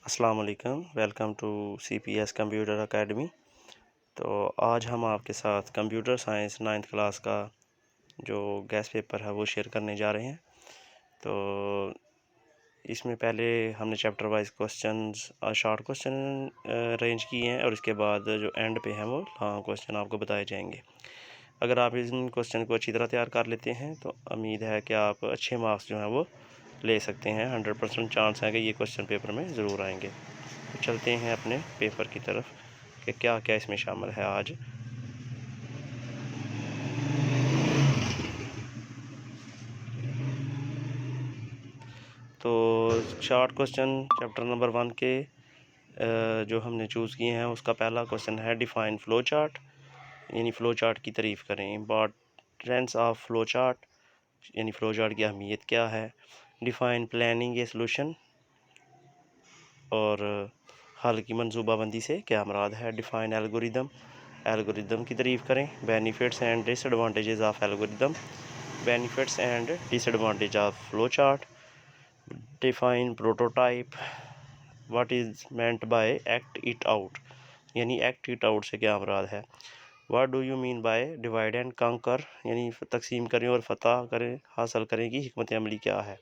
अस्सलाम वालेकुम, welcome to CPS computer academy. तो आज हम आपके साथ कंप्यूटर साइंस 9th क्लास का जो गेस्ट पेपर है वो शेयर करने जा रहे हैं। तो इसमें पहले हमने chapter wise questions short question arrange किए हैं और इसके बाद जो एंड पे हैं वो लॉन्ग क्वेश्चन आपको बताए जाएंगे। अगर आप इन क्वेश्चन को अच्छी तरह तैयार कर लेते हैं तो उम्मीद है कि आप अच्छे मार्क्स जो हैं वो ले सकते हैं। 100% चांस है कि ये क्वेश्चन पेपर में ज़रूर आएंगे। तो चलते हैं अपने पेपर की तरफ कि क्या क्या इसमें शामिल है आज। तो शॉर्ट क्वेश्चन चैप्टर नंबर 1 के जो हमने चूज़ किए हैं उसका पहला क्वेश्चन है डिफ़ाइन फ़्लो चार्ट, यानी फ़्लो चार्ट की तारीफ़ करें। इम्पॉर्टेंस ऑफ फ़्लो चार्ट, यानी फ़्लो चार्ट की अहमियत क्या है। डिफ़ाइन प्लानिंग ए सॉल्यूशन, और हल की मनसूबाबंदी से क्या मुराद है। डिफ़ाइन एल्गोरिदम, एल्गोरिदम की तारीफ़ करें। Benefits and disadvantages of algorithm, benefits and disadvantage of flow chart. Define prototype, what is meant by act it out, यानी एक्ट इट आउट से क्या मुराद है। What do you mean by divide and कंकर, यानी तकसीम करें और फतह करें, हासिल करें की हिकमत अमली क्या है।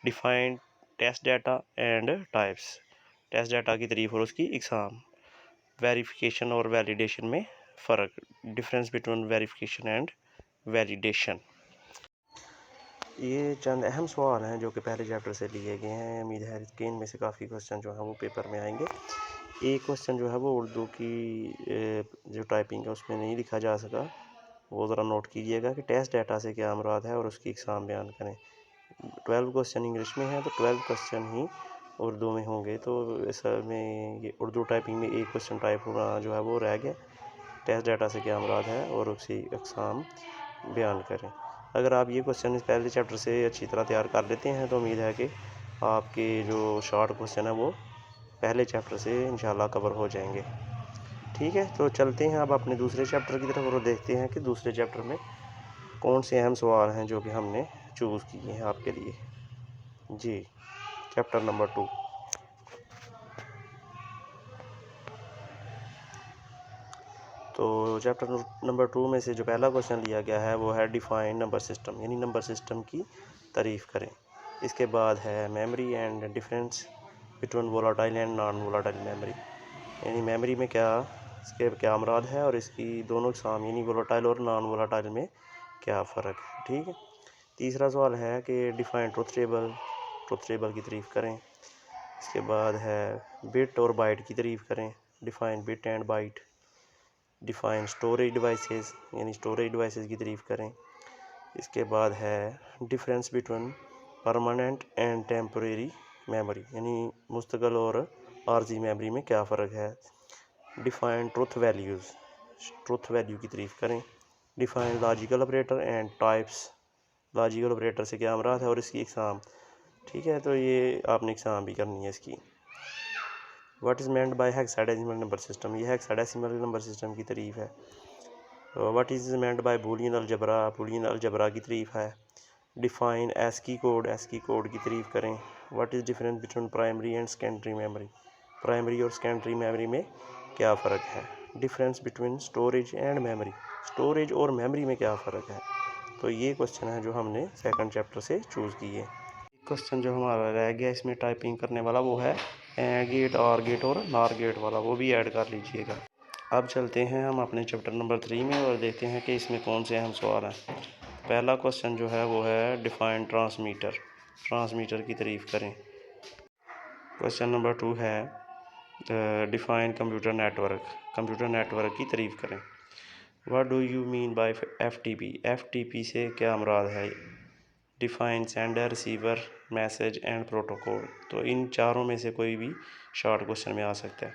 Define test data and types, test data की तारीफ और उसकी इकसाम। वेरिफिकेशन और वैलिडेशन में फ़र्क, difference between verification and validation. ये चंद अहम सवाल हैं जो कि पहले चैप्टर से लिए गए हैं। उम्मीद है कि इनमें से काफ़ी क्वेश्चन जो है वो पेपर में आएंगे। एक क्वेश्चन जो है वो उर्दू की जो टाइपिंग है उसमें नहीं लिखा जा सका, वो ज़रा नोट कीजिएगा कि टेस्ट डाटा से क्या मुराद है और उसकी इकसाम बयान करें। 12 क्वेश्चन इंग्लिश में हैं तो 12 क्वेश्चन ही उर्दू में होंगे। तो इसमें ये उर्दू टाइपिंग में एक क्वेश्चन टाइप होना जो है वो रह गया। टेस्ट डाटा से क्या मुराद है और उसकी इकसाम बयान करें। अगर आप ये क्वेश्चन इस पहले चैप्टर से अच्छी तरह तैयार कर लेते हैं तो उम्मीद है कि आपके जो शॉर्ट क्वेश्चन है वो पहले चैप्टर से इंशाल्लाह कवर हो जाएंगे। ठीक है, तो चलते हैं अब अपने दूसरे चैप्टर की तरफ और देखते हैं कि दूसरे चैप्टर में कौन से अहम सवाल हैं जो कि हमने चूज़ किए हैं आपके लिए। जी, चैप्टर नंबर 2। तो चैप्टर नंबर 2 में से जो पहला क्वेश्चन लिया गया है वो है डिफ़ाइन नंबर सिस्टम, यानी नंबर सिस्टम की तारीफ़ करें। इसके बाद है memory and difference between volatile and non volatile memory, यानी मेमोरी में क्या इसके क्या मुराद है और इसकी दोनों इकसाम यानी वोलाटाइल और नॉन वोलाटाइल में क्या फ़र्क है। ठीक है, तीसरा सवाल है कि डिफ़ाइन ट्रुथ टेबल की तारीफ़ करें। इसके बाद है बिट और बाइट की तारीफ़ करें। Define bit and byte. Define storage devices, यानी स्टोरेज डिवाइसेस की तारीफ़ करें। इसके बाद है difference between permanent and temporary memory, यानी मुस्तकिल और आर्जी मेमोरी में क्या फ़र्क है। डिफ़ाइन ट्रुथ वैल्यू की तारीफ़ करें। Define logical operator and types, logical operator से क्या मुराद है और इसकी इकसाम। ठीक है, तो ये आपने इकसाम भी करनी है इसकी। What is meant by hexadecimal number system, ये हेक्साडेसिमल नंबर सिस्टम की तारीफ़ है। What is meant by Boolean algebra की तारीफ़ है। डिफ़ाइन एस्की कोड की तारीफ़ करें। What is difference between primary and secondary memory, primary और सेकेंडरी मेमोरी में क्या फ़र्क है। Difference between storage and memory, storage और मेमोरी में क्या फ़र्क है। तो ये क्वेश्चन है जो हमने सेकंड चैप्टर से चूज़ किए। क्वेश्चन जो हमारा रह गया इसमें टाइपिंग करने वाला वो है गेट, आर गेट और नार गेट वाला, वो भी ऐड कर लीजिएगा। अब चलते हैं हम अपने चैप्टर नंबर 3 में और देखते हैं कि इसमें कौन से अहम सवाल हैं। पहला क्वेश्चन जो है वो है डिफ़ाइन ट्रांसमीटर की तारीफ़ करें। क्वेश्चन नंबर 2 है डिफ़ाइन कंप्यूटर नेटवर्क की तारीफ़ करें। What do you mean by F T P से क्या मुराद है। Define sender, receiver, message and protocol, तो इन चारों में से कोई भी शॉर्ट क्वेश्चन में आ सकता है।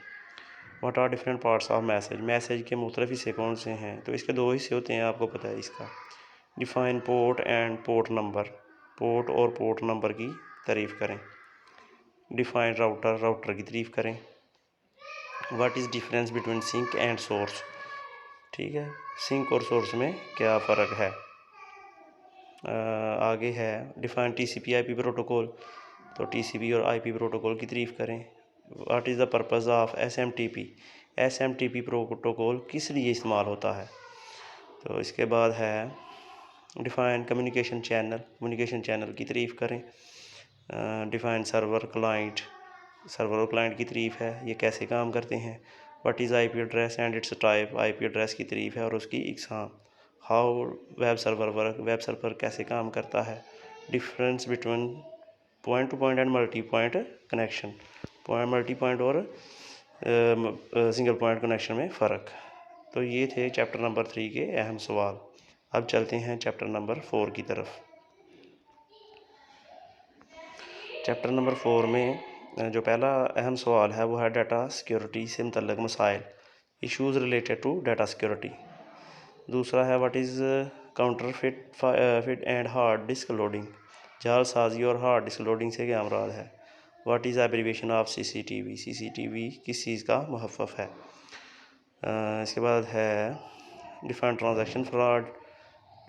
What are different parts of message के मुख्तलिफ हिस्से कौन से हैं, तो इसके 2 हिस्से होते हैं, आपको पता है इसका। Define port and port number, port और पोर्ट नंबर की तारीफ़ करें। डिफ़ाइन राउटर की तारीफ़ करें। What is difference between sink and source, ठीक है, सिंक और सोर्स में क्या फ़र्क है। आगे है डिफ़ाइन टीसीपी आईपी प्रोटोकॉल, तो टीसीपी और आईपी प्रोटोकॉल की तारीफ़ करें। What is the purpose of SMTP, SMTP protocol किस लिए इस्तेमाल होता है। तो इसके बाद है define communication channel, communication channel की तारीफ़ करें। डिफ़ाइन सर्वर क्लाइंट, सर्वर और क्लाइंट की तारीफ़ है, ये कैसे काम करते हैं। What is IP address and it's type, IP address की तारीफ़ है और उसकी इकसाम। How web server work, web server कैसे काम करता है। Difference between point two point and multi point connection, multi point और सिंगल पॉइंट कनेक्शन में फ़र्क। तो ये थे चैप्टर नंबर 3 के अहम सवाल। अब चलते हैं चैप्टर नंबर 4 की तरफ। चैप्टर नंबर 4 में जो पहला अहम सवाल है वो है डाटा सिक्योरिटी से मुतल्लिक़ मसाइल, issues related to data security. दूसरा है what is counterfeit and hard disk loading, जालसाजी और हार्ड डिस्क लोडिंग से क्या मुराद है। What is abbreviation of CCTV, CCTV किस चीज़ का मुहफ़्फ़फ़ है। इसके बाद है define transaction fraud,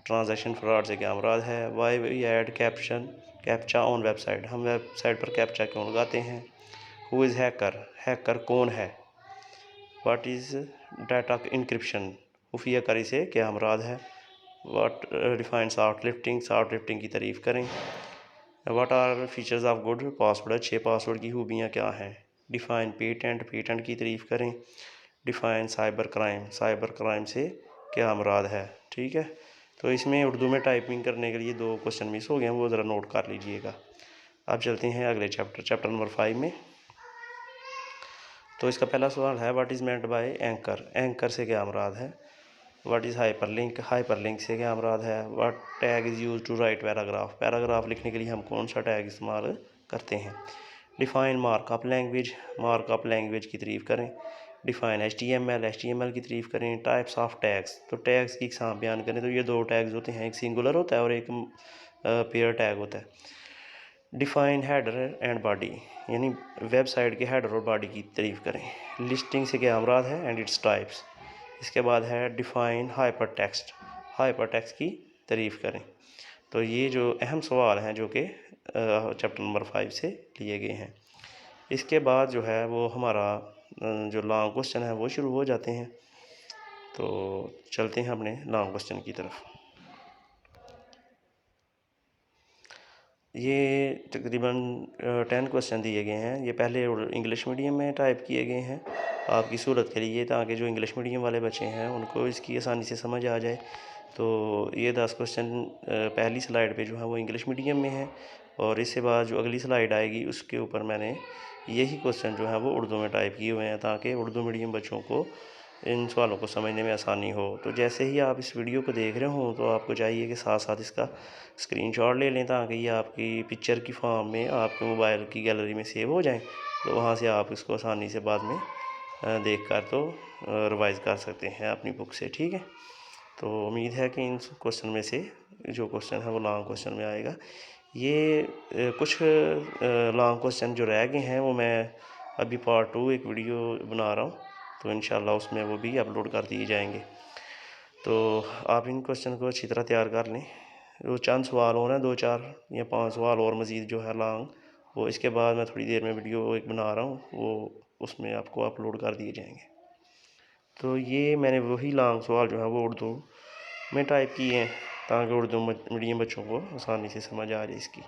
transaction fraud से क्या मुराद है। Why we add captcha on website, हम वेबसाइट पर कैप्चा क्यों लगाते हैं। हु इज़ हैकर, हैकर कौन है। व्हाट इज़ डाटा इंक्रिप्शन, खुफिया करी से क्या मुराद है। व्हाट डिफाइन सॉफ्ट लिफ्टिंग की तारीफ़ करें। What are features of good password, अच्छे पासवर्ड की खूबियाँ क्या हैं। डिफाइन पेटेंट की तारीफ़ करें। डिफाइन साइबर क्राइम से क्या मुराद है। ठीक है, तो इसमें उर्दू में टाइपिंग करने के लिए 2 क्वेश्चन मिस हो गए हैं, वो ज़रा नोट कर लीजिएगा। अब चलते हैं अगले चैप्टर नंबर 5 में। तो इसका पहला सवाल है what is meant by anchor, anchor से क्या मुराद है। व्हाट इज़ हाइपरलिंक से क्या मुराद है। What tag is use to write paragraph, paragraph लिखने के लिए हम कौन सा टैग इस्तेमाल करते हैं। डिफाइन मार्कअप लैंग्वेज की तारीफ़ करें। डिफाइन HTML की तारीफ़ करें। टाइप्स ऑफ टैग्स, तो टैग्स की इकसाम बयान करें। तो ये 2 टैग्स होते हैं, एक सिंगुलर होता है और एक पेयर टैग होता है। डिफाइन हेडर एंड बॉडी, यानी वेबसाइट के हेडर और बॉडी की तारीफ़ करें। लिस्टिंग से क्या मुराद है एंड इट्स टाइप्स। इसके बाद है डिफाइन हाइपरटेक्स्ट की तारीफ़ करें। तो ये जो अहम सवाल हैं जो कि चैप्टर नंबर 5 से लिए गए हैं। इसके बाद जो है वो हमारा जो लॉन्ग क्वेश्चन है वो शुरू हो जाते हैं। तो चलते हैं अपने लॉन्ग क्वेश्चन की तरफ। ये तकरीबन 10 क्वेश्चन दिए गए हैं। ये पहले इंग्लिश मीडियम में टाइप किए गए हैं आपकी सूरत के लिए, ताकि जो इंग्लिश मीडियम वाले बच्चे हैं उनको इसकी आसानी से समझ आ जाए। तो ये 10 क्वेश्चन पहली स्लाइड पे जो है वो इंग्लिश मीडियम में है, और इसके बाद जो अगली स्लाइड आएगी उसके ऊपर मैंने यही क्वेश्चन जो है वो उर्दू में टाइप किए हुए हैं, ताकि उर्दू मीडियम बच्चों को इन सवालों को समझने में आसानी हो। तो जैसे ही आप इस वीडियो को देख रहे हो तो आपको चाहिए कि साथ साथ इसका स्क्रीनशॉट ले लें, ताकि ये आपकी पिक्चर की फॉर्म में आपके मोबाइल की गैलरी में सेव हो जाएं। तो वहाँ से आप इसको आसानी से बाद में देख कर तो रिवाइज़ कर सकते हैं अपनी बुक से। ठीक है, तो उम्मीद है कि इन क्वेश्चन में से जो क्वेश्चन है वो लॉन्ग क्वेश्चन में आएगा। ये कुछ लॉन्ग क्वेश्चन जो रह गए हैं वो मैं अभी पार्ट 2 एक वीडियो बना रहा हूँ, तो इंशाल्लाह उसमें वो भी अपलोड कर दिए जाएंगे। तो आप इन क्वेश्चन को अच्छी तरह तैयार कर लें। वो चंद सवाल और हैं, 2 4 या 5 सवाल और मज़ीद जो है लॉन्ग, वो इसके बाद मैं थोड़ी देर में वीडियो एक बना रहा हूँ, वो उसमें आपको अपलोड कर दिए जाएंगे। तो ये मैंने वही लॉन्ग सवाल जो है वो उर्दू में टाइप किए हैं, ताकि उर्दू मीडियम बच्चों को आसानी से समझ आ जाए इसकी।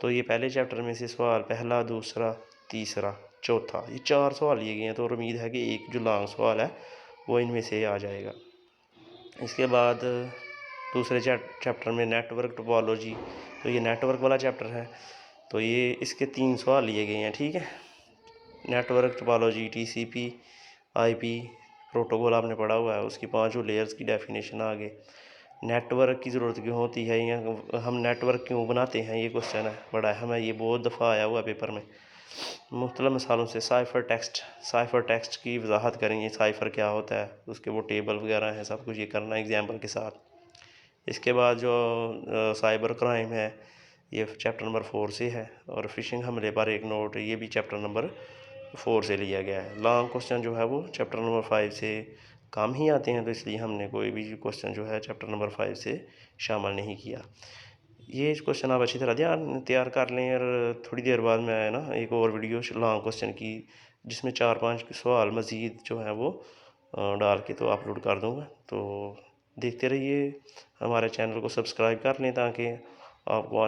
तो ये पहले चैप्टर में से सवाल पहला, दूसरा, तीसरा, चौथा, ये 4 सवाल लिए गए हैं। तो उम्मीद है कि एक जो लॉन्ग सवाल है वो इनमें से आ जाएगा। इसके बाद दूसरे चैप्टर में नेटवर्क टोपोलॉजी, तो ये नेटवर्क वाला चैप्टर है। तो ये इसके 3 सवाल लिए गए हैं। ठीक है, network topology, TCP IP protocol आपने पढ़ा हुआ है, उसकी 5 लेयर्स की डेफिनेशन आ गए। नेटवर्क की ज़रूरत क्यों होती है, या हम नेटवर्क क्यों बनाते हैं, ये क्वेश्चन है बड़ा अहम है, ये बहुत दफ़ा आया हुआ पेपर में मुख्तलिफ मिसालों से। साइफ़र टेक्स्ट की वजाहत करेंगे, साइफ़र क्या होता है, उसके वो टेबल वगैरह हैं, सब कुछ ये करना एग्जाम्पल के साथ। इसके बाद जो साइबर क्राइम है ये चैप्टर नंबर 4 से है, और फिशिंग हमले पर एक नोट, ये भी चैप्टर नंबर 4 से लिया गया है। लॉन्ग क्वेश्चन जो है वो चैप्टर नंबर 5 से कम ही आते हैं, तो इसलिए हमने कोई भी क्वेश्चन जो है चैप्टर नंबर 5 से शामिल नहीं किया। ये क्वेश्चन आप अच्छी तरह ध्यान तैयार कर लें, और थोड़ी देर बाद मैं ना एक और वीडियो लॉन्ग क्वेश्चन की जिसमें 4-5 सवाल मज़ीद जो है वो डाल के तो अपलोड कर दूँगा। तो देखते रहिए, हमारे चैनल को सब्सक्राइब कर लें ताकि आपको